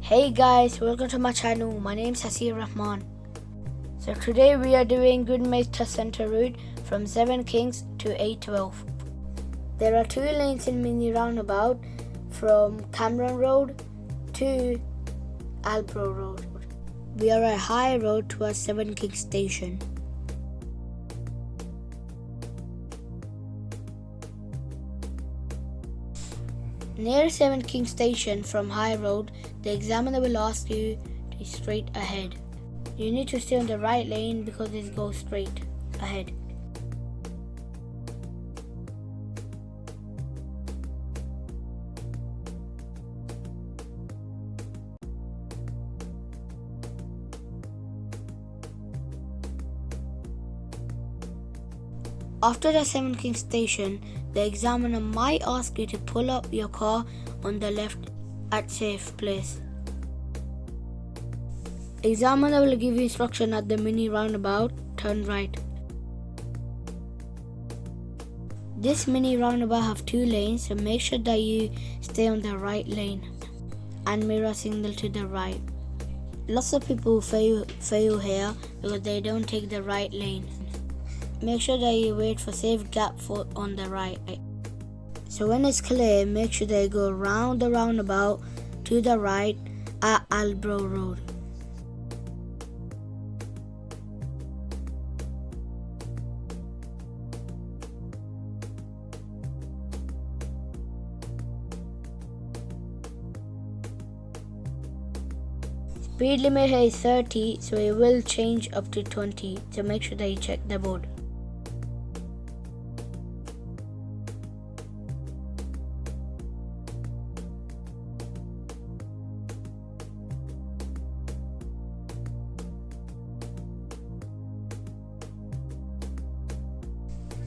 Hey guys, welcome to my channel. My name is Hasir Rahman. So today we are doing Goodmays to Centre route from 7 Kings to A12. There are 2 lanes in mini roundabout from Cameron Road to Aldborough Road. We are at High Road towards 7 Kings Station. Near 7 Kings Station from High Road, the examiner will ask you to straight ahead. You need to stay on the right lane because it goes straight ahead. After the 7 Kings Station, the examiner might ask you to pull up your car on the left at safe place. Examiner will give you instruction at the mini roundabout, turn right. This mini roundabout have 2 lanes, so make sure that you stay on the right lane and mirror signal to the right. Lots of people fail here because they don't take the right lane. Make sure that you wait for safe gap on the right. So when it's clear, make sure that you go around the roundabout to the right at Aldborough Road. Speed limit here is 30, so it will change up to 20, so make sure that you check the board.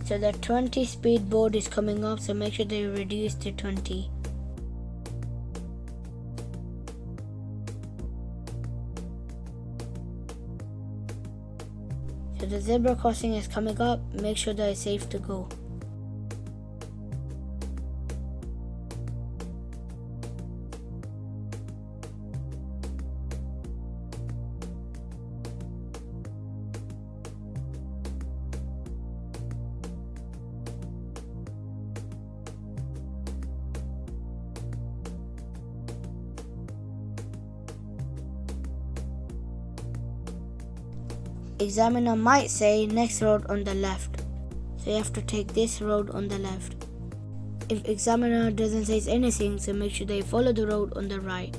So the 20 speed board is coming up, so make sure that you reduce to 20. So the zebra crossing is coming up, make sure that it's safe to go. Examiner might say next road on the left, so you have to take this road on the left. If examiner doesn't say anything, so make sure they follow the road on the right.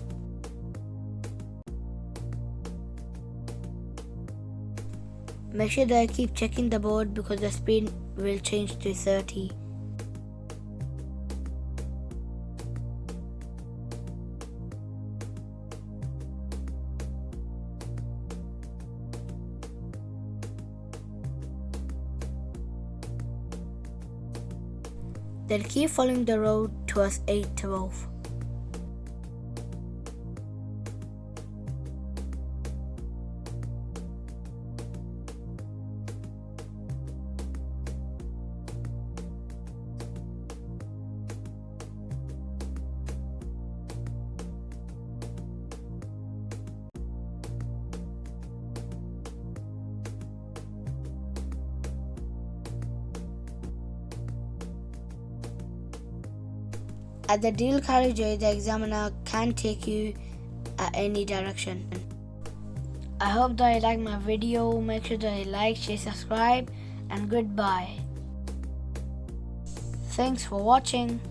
Make sure that I keep checking the board because the speed will change to 30. Then keep following the road towards A12. At the dual carriageway, the examiner can take you at any direction. I hope that you like my video. Make sure that you like, share, subscribe, and goodbye. Thanks for watching.